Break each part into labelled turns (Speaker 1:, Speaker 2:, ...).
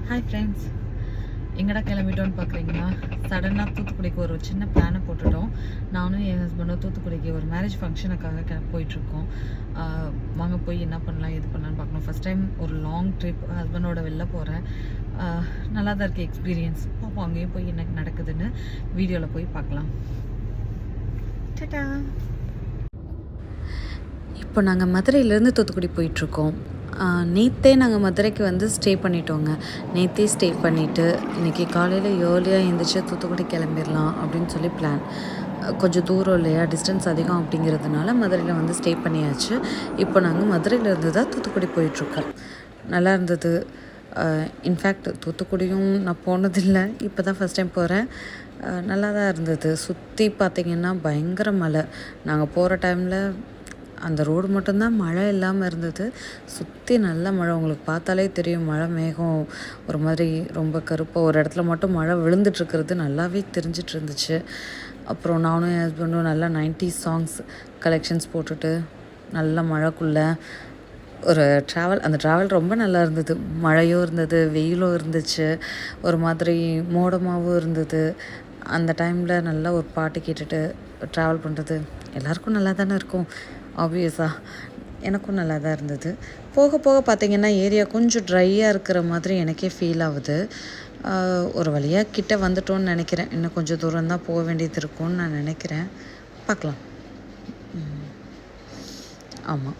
Speaker 1: Hi friends, எங்கடா கிளம்பிட்டோன்னு பார்க்குறீங்களா? சடனாக தூத்துக்குடிக்கு ஒரு சின்ன பிளானை போட்டுட்டோம். நானும் என் ஹஸ்பண்டும் தூத்துக்குடிக்கு ஒரு மேரேஜ் ஃபங்க்ஷனுக்காக போயிட்டுருக்கோம். வாங்க போய் என்ன பண்ணலாம் எது பண்ணலான்னு பார்க்கணும். ஃபஸ்ட் டைம் ஒரு லாங் ட்ரிப் ஹஸ்பண்டோட வெளில போகிறேன். நல்லா தான் இருக்குது எக்ஸ்பீரியன்ஸ். பார்ப்போம் அங்கேயும் போய் என்ன நடக்குதுன்னு வீடியோவில் போய் பார்க்கலாம். டடா. இப்போ நாங்கள் மதுரையிலேருந்து தூத்துக்குடி போயிட்டுருக்கோம். நேற்றே நாங்கள் மதுரைக்கு வந்து ஸ்டே பண்ணிட்டோங்க. நேற்றே ஸ்டே பண்ணிவிட்டு இன்றைக்கி காலையில் ஏர்லியாக எழுந்திரிச்சு தூத்துக்குடி கிளம்பிடலாம் அப்படின்னு சொல்லி பிளான். கொஞ்சம் தூரம் இல்லையா, டிஸ்டன்ஸ் அதிகம் அப்படிங்கிறதுனால மதுரையில் வந்து ஸ்டே பண்ணியாச்சு. இப்போ நாங்கள் மதுரையிலேருந்து தான் தூத்துக்குடி போயிட்டுருக்கோம். நல்லா இருந்தது. இன்ஃபேக்ட் தூத்துக்குடியும் நான் போனதில்லை, இப்போ தான் ஃபஸ்ட் டைம் போகிறேன். நல்லா தான் இருந்தது. சுற்றி பார்த்திங்கன்னா பயங்கர மழை. நாங்கள் போகிற டைமில் அந்த ரோடு மட்டும்தான் மழை இல்லாமல் இருந்தது. சுற்றி நல்ல மழை. உங்களுக்கு பார்த்தாலே தெரியும், மழை மேகம் ஒரு மாதிரி ரொம்ப கருப்பாக ஒரு இடத்துல மட்டும் மழை விழுந்துட்டுருக்கிறது நல்லாவே தெரிஞ்சிட்டு இருந்துச்சு. அப்புறம் நானும் என் ஹஸ்பண்டும் நல்லா 90s சாங்ஸ் கலெக்ஷன்ஸ் போட்டுட்டு நல்ல மழைக்குள்ளே ஒரு ட்ராவல். அந்த ட்ராவல் ரொம்ப நல்லா இருந்தது. மழையும் இருந்தது, வெயிலும் இருந்துச்சு, ஒரு மாதிரி மோடமாகவும் இருந்தது. அந்த டைமில் நல்லா ஒரு பாட்டு கேட்டுட்டு ட்ராவல் பண்ணுறது எல்லாருக்கும் நல்லா தானே இருக்கும். ஆப்வியஸாக எனக்கும் நல்லா தான் இருந்தது. போக போக பார்த்திங்கன்னா ஏரியா கொஞ்சம் ட்ரையாக இருக்கிற மாதிரி எனக்கே ஃபீல் ஆகுது. ஒரு வழியாக கிட்ட வந்துட்டோன்னு நினைக்கிறேன். இன்னும் கொஞ்சம் தூரம் தான் போக வேண்டியது இருக்கும்னு நான் நினைக்கிறேன். பார்க்கலாம். ஆமாம்,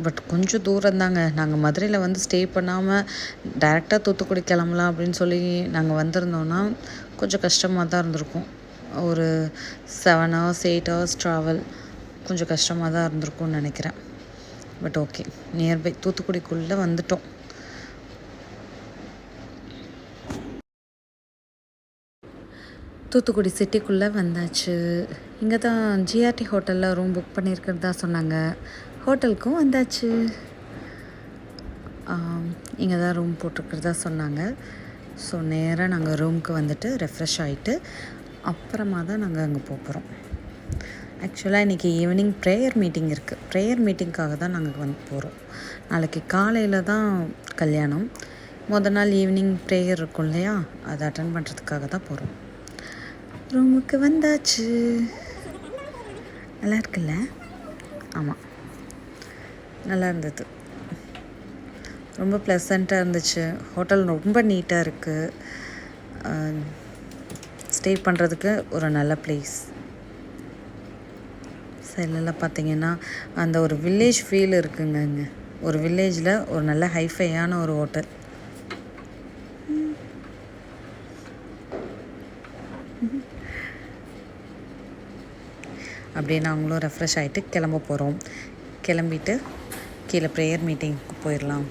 Speaker 1: பட் கொஞ்சம் தூரம் தாங்க. நாங்கள் மதுரையில் வந்து ஸ்டே பண்ணாமல் டைரெக்டாக தூத்துக்குடி கிளம்பலாம் அப்படின்னு சொல்லி நாங்கள் வந்திருந்தோன்னா கொஞ்சம் கஷ்டமாக தான் இருந்திருக்கும். ஒரு 7 hours 8 hours ட்ராவல் கொஞ்சம் கஷ்டமாக தான் இருந்திருக்கும்னு நினைக்கிறேன். பட் ஓகே, நியர்பை தூத்துக்குடிக்குள்ளே வந்துட்டோம். தூத்துக்குடி சிட்டிக்குள்ளே வந்தாச்சு. இங்கே தான் ஜிஆர்டி ஹோட்டலில் ரூம் புக் பண்ணியிருக்கிறதா சொன்னாங்க. ஹோட்டலுக்கும் வந்தாச்சு. இங்கே தான் ரூம் போட்டிருக்கிறதா சொன்னாங்க. ஸோ நேராக நாங்கள் ரூமுக்கு வந்துட்டு ரெஃப்ரெஷ் ஆகிட்டு அப்புறமா தான் நாங்கள் அங்கே போகிறோம். ஆக்சுவலாக இன்றைக்கி ஈவினிங் ப்ரேயர் மீட்டிங் இருக்குது. ப்ரேயர் மீட்டிங்காக தான் நாங்கள் வந்து போகிறோம். நாளைக்கு காலையில் தான் கல்யாணம். மொதல் நாள் ஈவினிங் ப்ரேயர் இருக்கும் இல்லையா, அதை அட்டன் பண்ணுறதுக்காக தான் போகிறோம். ரூமுக்கு வந்தாச்சு. நல்லா இருக்குல்ல? ஆமாம், நல்லா இருந்தது. ரொம்ப ப்ளசண்ட்டாக இருந்துச்சு. ஹோட்டல் ரொம்ப நீட்டாக இருக்குது. ஸ்டே பண்ணுறதுக்கு ஒரு நல்ல பிளேஸ். சைடில் பார்த்திங்கன்னா அந்த ஒரு வில்லேஜ் ஃபீல் இருக்குங்க. இங்கே ஒரு வில்லேஜில் ஒரு நல்ல ஹைஃபையான ஒரு ஹோட்டல். அப்படியே நாங்களும் ரெஃப்ரெஷ் ஆகிட்டு கிளம்ப போகிறோம். கிளம்பிட்டு கீழே ப்ரேயர் மீட்டிங்க்கு போயிடலாம்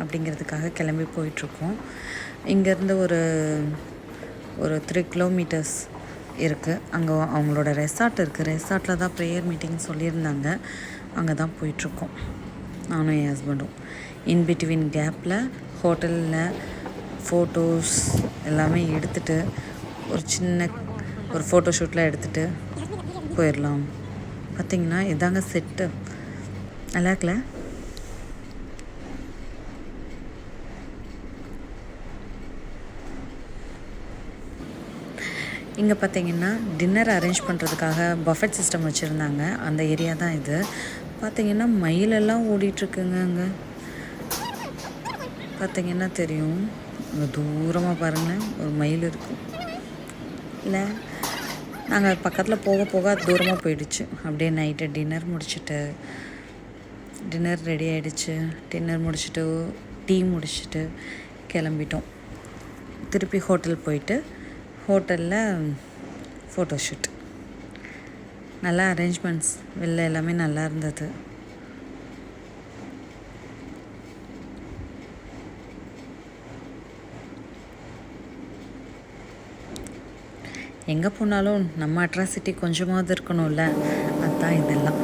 Speaker 1: அப்படிங்கிறதுக்காக கிளம்பி போயிட்டுருக்கோம். இங்கேருந்து ஒரு 3 kilometers இருக்குது. அங்கே அவங்களோட ரெசார்ட் இருக்குது. ரெசார்ட்டில் தான் ப்ரேயர் மீட்டிங் சொல்லியிருந்தாங்க. அங்கே தான் போயிட்டுருக்கோம் நானும் என் ஹஸ்பண்டும். இன்பிட்வீன் கேப்பில் ஹோட்டலில் ஃபோட்டோஸ் எல்லாமே எடுத்துகிட்டு ஒரு ஃபோட்டோ ஷூட்லாம் எடுத்துகிட்டு போயிடலாம். பார்த்திங்கன்னா இதாங்க செட்டு. நல்லா இருக்குல்ல? இங்கே பார்த்திங்கன்னா டின்னர் அரேஞ்ச் பண்ணுறதுக்காக பஃபெட் சிஸ்டம் வச்சுருந்தாங்க. அந்த ஏரியா தான் இது. பார்த்திங்கன்னா மயிலெல்லாம் ஓடிட்டுருக்குங்க. அங்கே பார்த்திங்கன்னா தெரியும், அங்கே தூரமாக பாருங்கள் ஒரு மயில் இருக்கும் இல்லை. நாங்கள் பக்கத்தில் போக போக அது தூரமாக போயிடுச்சு. அப்படியே நைட்டு டின்னர் ரெடி ஆகிடுச்சு. டின்னர் முடிச்சுட்டு டீ முடிச்சுட்டு கிளம்பிட்டோம். திருப்பி ஹோட்டல் போயிட்டு ஹோட்டலில் ஃபோட்டோ ஷூட். நல்லா அரேஞ்ச்மெண்ட்ஸ் வெளில எல்லாமே நல்லா இருந்தது. எங்கே போனாலும் நம்ம அட்ராசிட்டி கொஞ்சமாவது இருக்கணும்ல, அதுதான் இதெல்லாம்.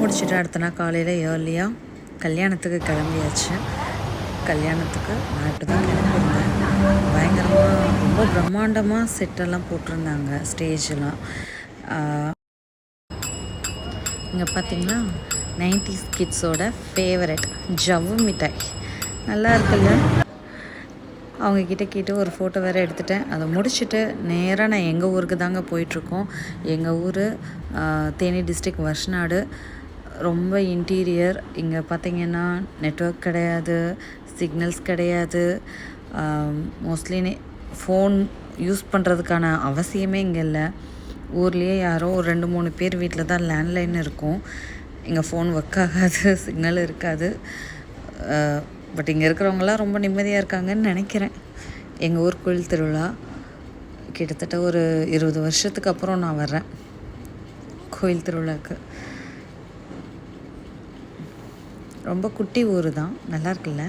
Speaker 1: முடிச்சுட்டு அடுத்த நாள் காலையில் ஏர்லியாக கல்யாணத்துக்கு கிளம்பியாச்சு. கல்யாணத்துக்கு நான் இப்படி தான் கிளம்பியிருந்தேன். பயங்கரமாக ரொம்ப பிரம்மாண்டமாக செட்டெல்லாம் போட்டிருந்தாங்க, ஸ்டேஜெலாம். இங்கே பார்த்திங்கன்னா 90s கிட்ஸோட ஃபேவரட் ஜவ்வு மிட்டாய் நல்லா இருக்குல்ல. அவங்கக்கிட்ட கேட்டு ஒரு ஃபோட்டோ வேறு எடுத்துட்டேன். அதை முடிச்சுட்டு நேராக நான் எங்கள் ஊருக்கு தாங்க போயிட்டுருக்கோம். எங்கள் ஊர் தேனி டிஸ்ட்ரிக் வருஷநாடு. ரொம்ப இன்டீரியர். இங்கே பார்த்திங்கன்னா நெட்வொர்க் கிடையாது, சிக்னல்ஸ் கிடையாது. மோஸ்ட்லி ஃபோன் யூஸ் பண்ணுறதுக்கான அவசியமே இங்கே இல்லை. ஊர்லேயே யாரோ ஒரு 2-3 பேர் வீட்டில் தான் லேண்ட்லைன் இருக்கும். இங்கே ஃபோன் ஒர்க் ஆகாது, சிக்னல் இருக்காது. பட் இங்கே இருக்கிறவங்களாம் ரொம்ப நிம்மதியாக இருக்காங்கன்னு நினைக்கிறேன். எங்கள் ஊர் கோயில் திருவிழா கிட்டத்தட்ட ஒரு 20 வருஷத்துக்கு அப்புறம் நான் வர்றேன் கோயில் திருவிழாவுக்கு. ரொம்ப குட்டி ஊர் தான், நல்லா இருக்குல்ல.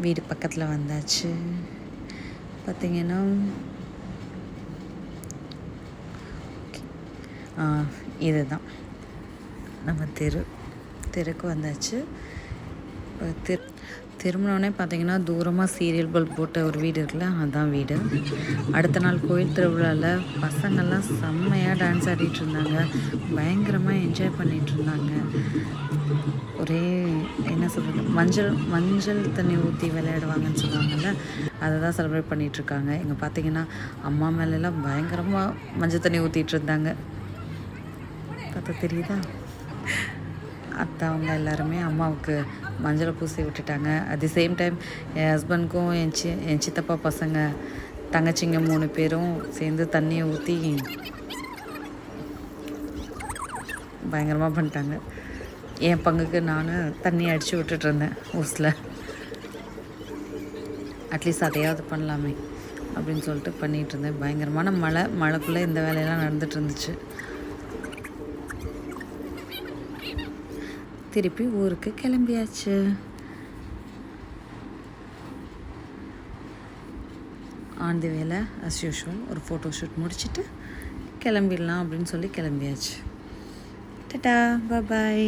Speaker 1: வீடு பக்கத்தில் வந்தாச்சு. பார்த்திங்கன்னா இதுதான் நம்ம தெருக்கு வந்தாச்சு. இப்போ திரும்பினோடனே பார்த்திங்கன்னா தூரமாக சீரியல் பல்ப் போட்ட ஒரு வீடு இருக்குல்ல, அதுதான் வீடு. அடுத்த நாள் கோயில் திருவிழாவில் பசங்கள்லாம் செம்மையாக டான்ஸ் ஆடிட்டு இருந்தாங்க, பயங்கரமாக என்ஜாய் பண்ணிகிட்டு இருந்தாங்க. ஒரே என்ன சொல்கிறது, மஞ்சள் தண்ணி ஊற்றி விளையாடுவாங்கன்னு சொல்லுவாங்கள்ல, அதை தான் செலிப்ரேட் பண்ணிகிட்ருக்காங்க. இங்கே பார்த்திங்கன்னா அம்மா மேலெல்லாம் பயங்கரமாக மஞ்சள் தண்ணி ஊற்றிட்டு இருந்தாங்க. பார்த்தா தெரியுதா? அத்தை அவங்க எல்லாருமே அம்மாவுக்கு மஞ்சளை பூசி விட்டுட்டாங்க. அட் தி சேம் டைம் என் ஹஸ்பண்ட்க்கும் என் சித்தப்பா பசங்க தங்கச்சிங்க 3 பேரும் சேர்ந்து தண்ணியை ஊற்றி பயங்கரமாக பண்ணிட்டாங்க. என் பங்குக்கு நான் தண்ணி அடித்து விட்டுட்ருந்தேன் ஊஸில். அட்லீஸ்ட் அதையாவது பண்ணலாமே அப்படின்னு சொல்லிட்டு பண்ணிகிட்டு இருந்தேன். பயங்கரமான மழைக்குள்ளே இந்த வேலையெல்லாம் நடந்துகிட்டு இருந்துச்சு. திருப்பி ஊருக்கு கிளம்பியாச்சு. ஆன் தி வேலை அஸ் யூஷுவல் ஒரு ஃபோட்டோ ஷூட் முடிச்சுட்டு கிளம்பிடலாம் அப்படின்னு சொல்லி கிளம்பியாச்சு. டாடா, பாய்.